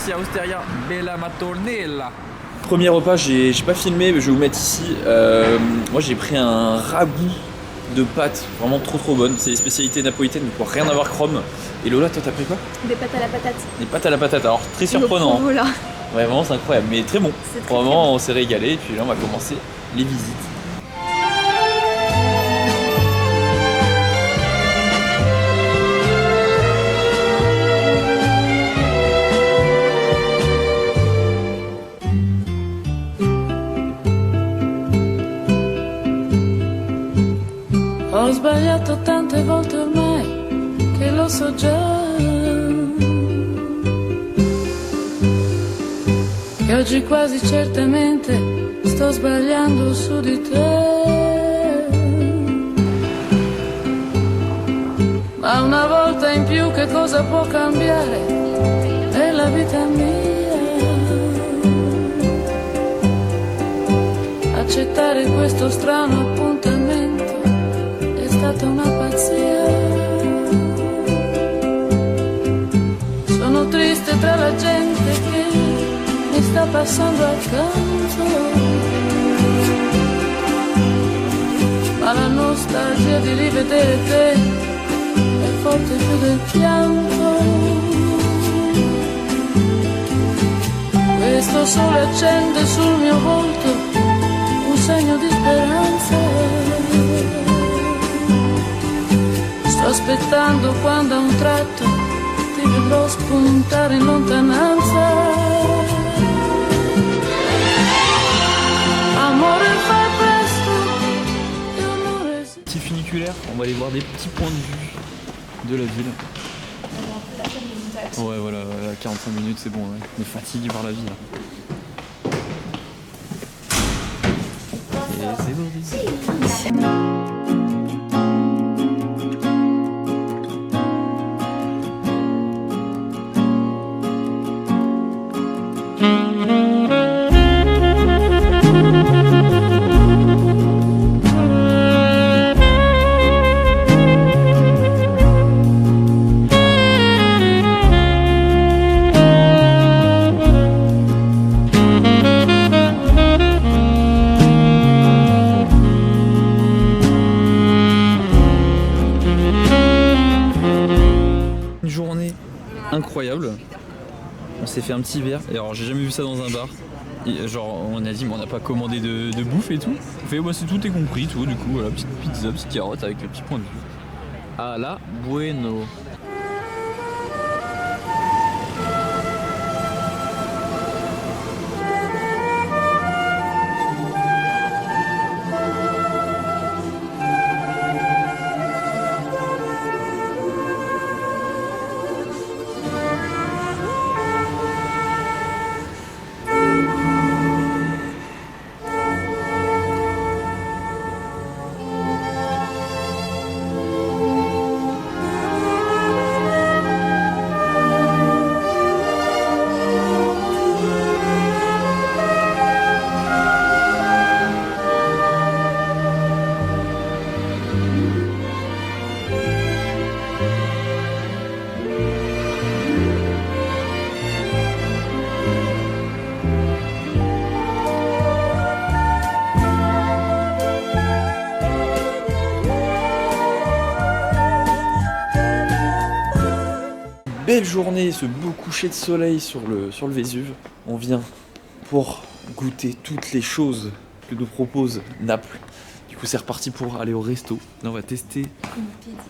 ici à Osteria Bella Mattonella. Premier repas, j'ai pas filmé, mais je vais vous mettre ici. Moi j'ai pris un ragoût de pâtes, vraiment trop bonne. C'est les spécialités napolitaines, pour rien avoir chrome. Et Lola, toi t'as pris quoi? Des pâtes à la patate. Des pâtes à la patate, alors très surprenant. Voilà. Ouais, vraiment c'est incroyable, mais très bon. Très Vraiment on s'est régalé, et puis là on va commencer les visites. Ho sbagliato tante volte ormai che lo so già, che oggi quasi certamente sto sbagliando su di te, ma una volta in più che cosa può cambiare nella vita mia? Accettare questo strano appuntamento è stata una pazzia. Sono triste tra la gente che mi sta passando accanto, ma la nostalgia di rivedere te è forte più del pianto. Questo sole accende sul mio volto un segno di speranza. Sto aspettando quando a un tratto ti vedrò spuntare in lontananza. Amore fai presto e amore sì. Petit funiculaire, on va aller voir des petits points de vue de la ville. Ouais voilà, à 45 minutes c'est bon, ouais. On est fatigué par la vie là. Et c'est beau. Incroyable, on s'est fait un petit verre, et alors j'ai jamais vu ça dans un bar, et genre on a dit mais on n'a pas commandé de bouffe et tout, on fait bah, c'est tout est compris, tout du coup, voilà, petite pizza, petite carotte avec le petit point de vue. Ah là, bueno. Belle journée, ce beau coucher de soleil sur le Vésuve. On vient pour goûter toutes les choses que nous propose Naples. Du coup c'est reparti pour aller au resto. Là on va tester. Une pizza.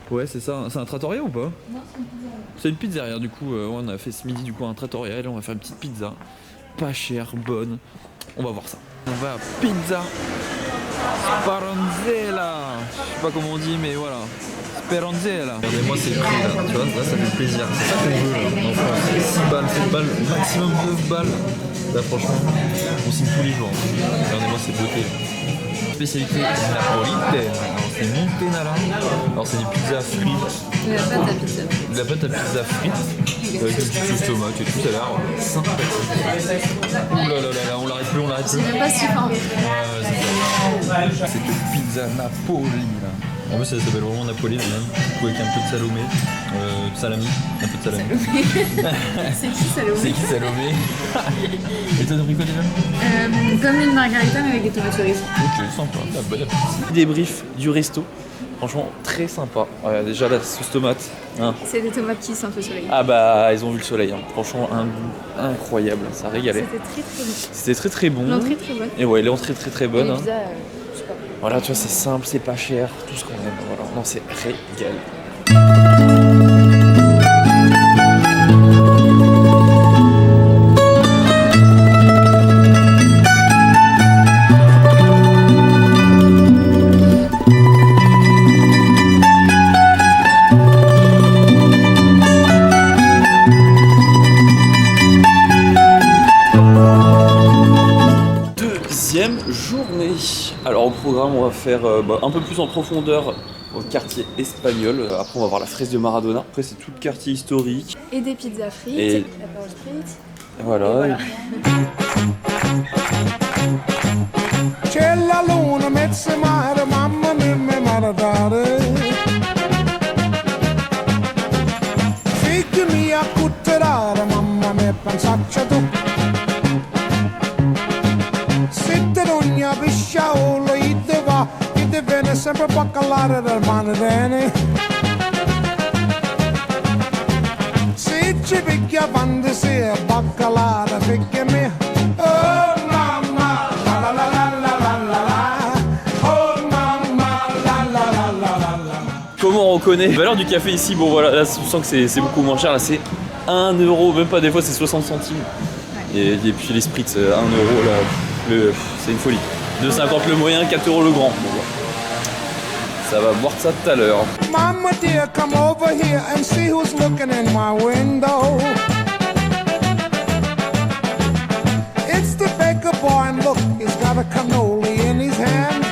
Ouais c'est ça, c'est un trattoria ou pas? Non, c'est une pizza. C'est une pizzeria du coup, on a fait ce midi du coup un trattoria et là on va faire une petite pizza. Pas chère, bonne. On va voir ça. On va à Pizza Speranzella. Je sais pas comment on dit mais voilà. Speranzella. Regardez-moi ces prix là, tu vois, là ça fait plaisir. C'est ça qu'on veut là, en France. 6 balles, 7 balles, maximum 9 balles. Là franchement, on signe tous les jours. Regardez-moi ces beautés. Spécialité napolitaine. Alors c'est Montenara. Alors c'est des pizzas frites. De la pâte à pizza. De la pâte à pizza frite. avec une petite sauce tomate et tout, ça a l'air sympathique. Ouh là là là, on l'arrête plus, on l'arrête plus. C'est même pas si fin. C'est une pizza Napoli là. En plus, ça s'appelle vraiment Napoli même. Du coup, avec un peu de salomé, salami, un peu de salami. C'est qui Salomé? C'est qui Salomé? Et toi, t'as pris quoi déjà? Comme une margarita mais avec des tomates cerises. Ok, sympa. Ah, bon appétit. Débrief du resto. Franchement, très sympa. Déjà, la sauce tomate. Hein. C'est des tomates qui sont un peu soleil. Ah bah, ils ont vu le soleil. Hein. Franchement, un goût incroyable. Ça régalait. C'était très très bon. C'était très très bon. L'entrée très bonne. Et ouais, l'entrée très très bonne. Et Hein. les pizzas, je sais pas. Voilà, tu vois, c'est simple, c'est pas cher, tout ce qu'on aime. Voilà, non, c'est régal. Deuxième journée. Alors au programme, on va faire un peu plus en profondeur au quartier espagnol. Après, on va voir la fresque de Maradona. Après, c'est tout le quartier historique. Et des pizzas frites, Et- la Pearl Street. Voilà. Et voilà. C'è la luna, mezza mare, mamma mia, mi maradare. Figli mia, cutterare, mamma mia, pensaccia tu. Sitte d'ogni pisciaolo, ide va, ide viene sempre baccalare del mare bene. Se ci picchia fantasia, baccalare, figli mia. Oh mamma, la la la la la la la la. Oh mamma, la la la la la la. Comment on reconnaît la valeur du café ici? Bon voilà, là on sent que c'est beaucoup moins cher. Là c'est 1 euro, même pas des fois c'est 60 centimes. Et puis les spritz, 1 euro là, c'est une folie. 2,50 le moyen, 4 euros le grand. Bon, voilà. Ça va boire ça tout à l'heure. Mama dear, come over here and see who's looking in my window. It's the baker boy, and look, he's got a cannoli in his hand.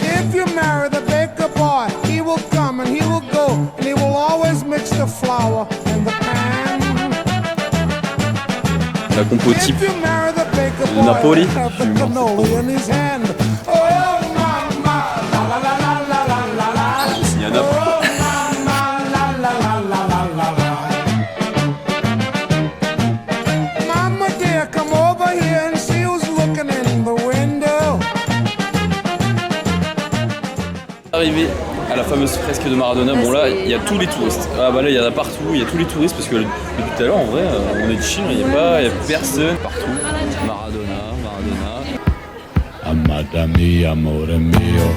If you marry the baker boy, he will come and he will go, and he will always mix the flour in the pan. La compo type. If you marry the baker de boy, Napoli. he'll have the cannoli in his hand. Oh, mama, la la la la la la la la. Il y en a Oh, mama, la la la la la la la. Mama dear, come over here and see who's looking in the window. Arrivé à la fameuse fresque de Maradona, bon là il y a tous les touristes. Ah bah là il y en a partout, il y a tous les touristes parce que depuis tout à l'heure en vrai on est de Chine, il n'y a personne partout. Maradona. Amada mia, amore mio.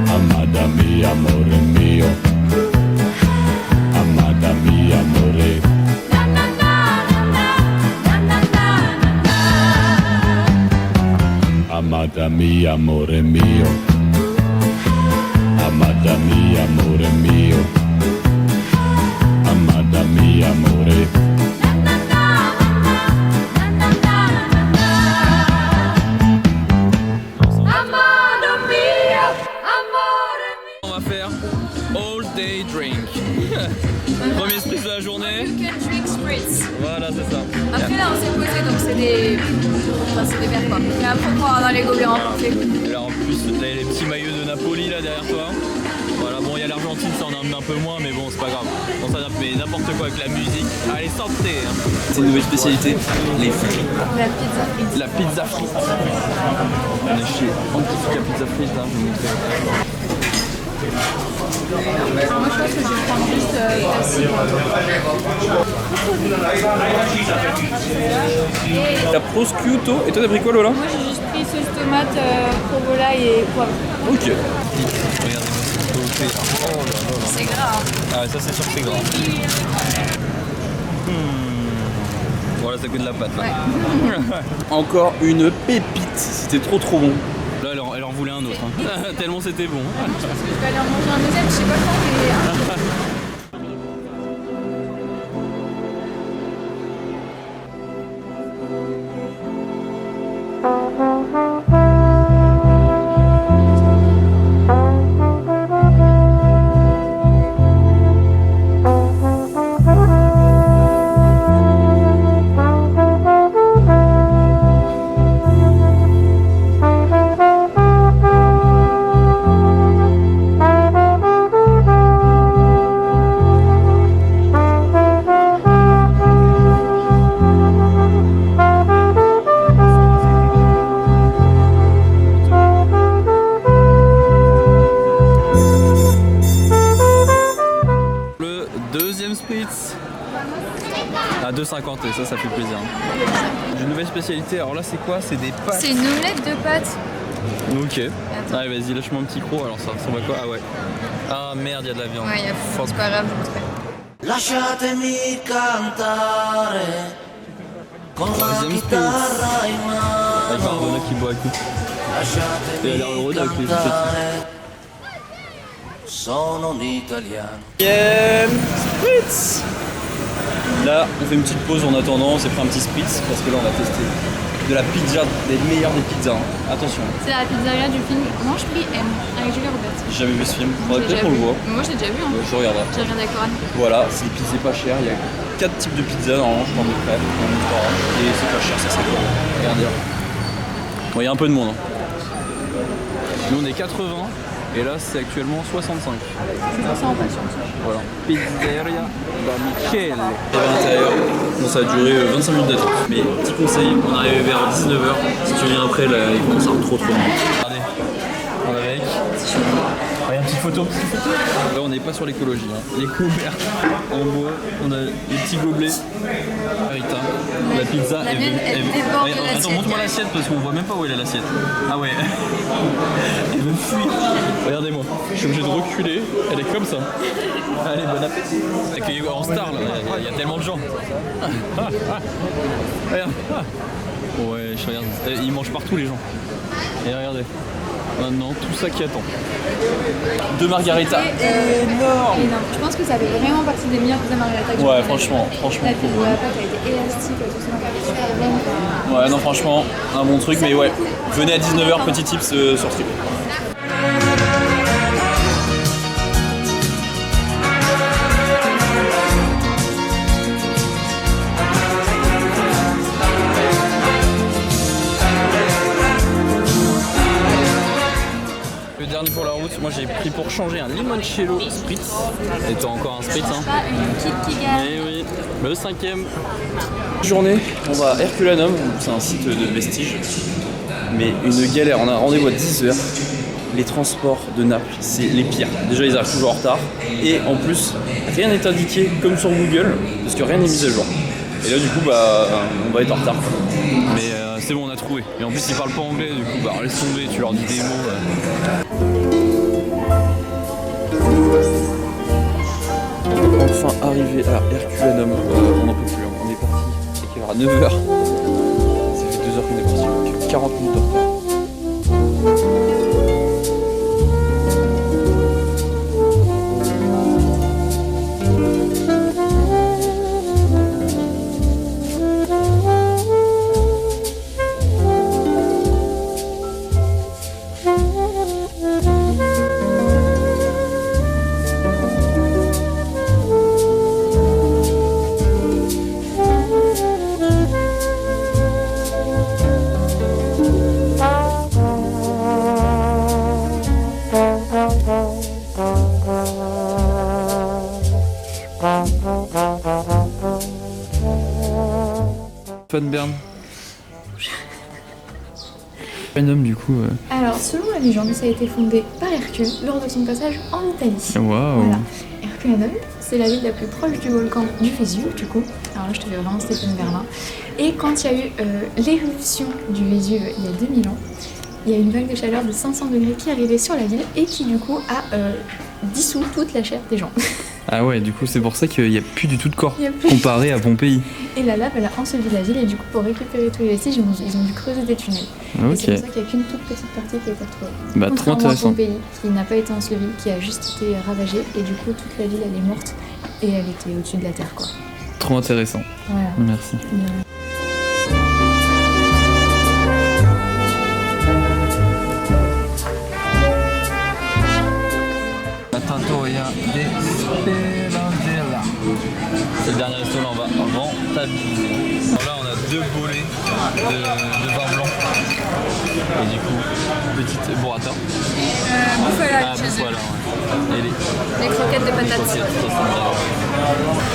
Amada mia, amore mio. Amada mia, amore. Amada mia, amore mio. Amada mia, amore mio. Amada mia, amore. On va faire all day drink. Premier spritz de la journée. You can drink spritz. Voilà, c'est ça. Après là on s'est posé donc c'est des verres quoi. Et après on prend dans les gobelets remportés. Alors en plus, là, il y a les petits maillots de Napoli là derrière toi. Voilà, bon, il y a l'Argentine, ça en a un peu moins, mais bon, c'est pas grave. On s'adapte, mais n'importe quoi avec la musique. Allez, santé hein. C'est une nouvelle spécialité, les frites. La pizza frite. La pizza frite. On est chez Antifica Pizza Frite, hein, je vais vous montrer. Moi je pense que je vais prendre juste classique. La prosciutto, et toi t'as pris quoi Lola? Moi j'ai juste pris sauce tomate, provola et poivre. Ok. Regardez-moi ce sauté. Oh là là là. C'est gras. Hein. Ah, ça c'est sûr que c'est gras. Voilà, ça coûte de la pâte là. Encore une pépite, c'était trop bon. Là, elle en voulait un autre. Hein. Tellement c'était bon. Je pense que je vais aller en manger un deuxième, je sais pas quand, mais... tenter, ça fait plaisir. Une nouvelle spécialité, alors là c'est quoi? C'est des pâtes. C'est une omelette de pâtes. Ok. Allez vas-y, lâche-moi un petit croc, alors ça ressemble à quoi? Ah ouais. Ah merde, il y a de la viande. Ouais, c'est pas grave, je vous ferai. Lasciatemi cantare con la Deuxième chitarra in Avec mano. Maradona qui boit à coups. Et elle a l'air heureuse avec les Lasciatemi sucettes. cantare, sono un italiano. Spritz. Là, on fait une petite pause en attendant, on s'est pris un petit spritz parce que là on va tester de la pizza, des meilleures des pizzas. Hein. Attention, C'est la pizzeria du film Mange Prix M avec Julia Roberts. j'ai jamais vu ce film, faudrait J'ai peut-être qu'on le déjà voit. vu. Moi, je l'ai déjà vu. Hein. Je regarderai. J'ai regardé avec Coran. Voilà, c'est des pizzas pas chères, il y a 4 types de pizzas normalement, je prends des crêpes, et c'est pas cher, ça c'est cool. Regardez. Bon, il y a un peu de monde. Hein. Nous on est 80 et là c'est actuellement 65. Je suis ça en patience. Voilà. Pizzeria da Michele. Et à l'intérieur, bon, ça a duré 25 minutes d'attente. Mais petit conseil, on est arrivé vers 19h. Si tu viens après, là, il commence à avoir trop de monde. Regardez, on est avec. Regarde, une petite photo. Là, on n'est pas sur l'écologie. Hein. Les couverts en bois, on a des petits gobelets. Rita, la pizza La est mienne, elle venue. déborde de Attends, l'assiette. montre-moi l'assiette parce qu'on voit même pas où elle est l'assiette. Ah ouais. Elle me fuit. Regardez-moi, je suis obligé de reculer. Elle est comme ça. Allez, bon appétit. Accueilli en star là, il y a tellement de gens. Regarde. Ouais, je regarde. Ils mangent partout les gens. Et regardez. Maintenant, tout ça qui attend. Deux margaritas. Énorme. Je pense que ça fait vraiment partie des meilleures pizzas margarita que j'ai Ouais, mangées. franchement. La pizza, la pâte a été élastique, tout ça, super bonne. Ouais, non, franchement, un bon truc, mais ouais. Venez à 19h, petit tips sur ce truc. Le dernier pour la route, moi j'ai pris pour changer un limoncello spritz. Et toi encore un spritz, hein? Pas une petite qui gagne. Eh oui, le 5e. Journée, on va à Herculanum, c'est un site de vestiges. Mais une galère, on a un rendez-vous à 10h. Les transports de Naples, c'est les pires. Déjà, ils arrivent toujours en retard. Et en plus, rien n'est indiqué comme sur Google, parce que rien n'est mis à jour. Et là, du coup, bah, on va être en retard. Mais c'est bon, on a trouvé. Et en plus, ils parlent pas anglais, du coup, bah, laisse tomber, tu leur dis des mots. Enfin arrivé à Herculanum, on n'en peut plus, hein. On est parti, c'est à 9h. Ça fait 2 heures qu'on est parti, donc 40 minutes de retard. Bern. Un homme du coup. Alors, selon la légende, ça a été fondé par Hercule lors de son passage en Italie. Waouh. Voilà. Herculanum, c'est la ville la plus proche du volcan du Vésuve, du coup. Alors là, je te fais vraiment Stéphane Bern. Et quand il y a eu l'éruption du Vésuve il y a 2000 ans, il y a une vague de chaleur de 500 degrés qui est arrivée sur la ville et qui, du coup, a dissous toute la chair des gens. Ah ouais, du coup c'est pour ça qu'il n'y a plus du tout de corps Il y a plus- comparé à Pompéi. Et la lave, elle a enseveli la ville et du coup, pour récupérer tous les vestiges, ils ont dû creuser des tunnels. Et Ok. c'est pour ça qu'il n'y a qu'une toute petite partie qui a été retrouvée. Bah trop Contrairement à intéressant. Pompéi, qui n'a pas été ensevelie, qui a juste été ravagée et du coup, toute la ville, elle est morte et elle était au-dessus de la terre, quoi. Trop intéressant. Voilà. Merci. La Trattoria de Speranzella. C'est le dernier resto, là on va rentabiliser. Alors là on a 2 bolets de vin blanc. Et du coup, petite burrata. Bouffala, Ah, voilà, ouais. Et les les croquettes de patates. croquettes, ça, ça me dit.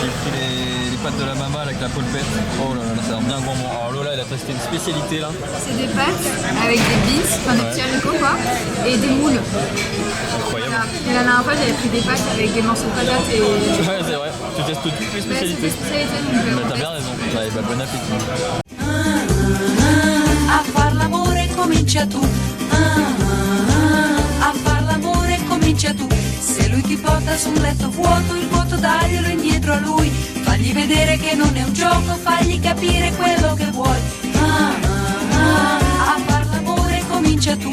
J'ai pris les pâtes de la mama avec la polpette. Oh là là, ça a l'air bien gourmand. Alors Lola, elle a toi c'était une spécialité là. C'est des pâtes avec des beans, enfin des petits haricots quoi, et des moules. Incroyable. Voilà. Et la dernière fois j'avais pris des pâtes avec des morceaux de patates et... Ouais, c'est vrai, tu testes toutes les Bah, c'est spécialités. des spécialités donc Bah, on t'as bien teste. raison. Ouais, bah, bon appétit. A far l'amore comincia tu, a far l'amore comincia tu. Se lui ti porta su un letto vuoto, il vuoto daglielo indietro a lui. Fagli vedere che non è un gioco, fagli capire quello che vuoi. A far l'amore comincia tu.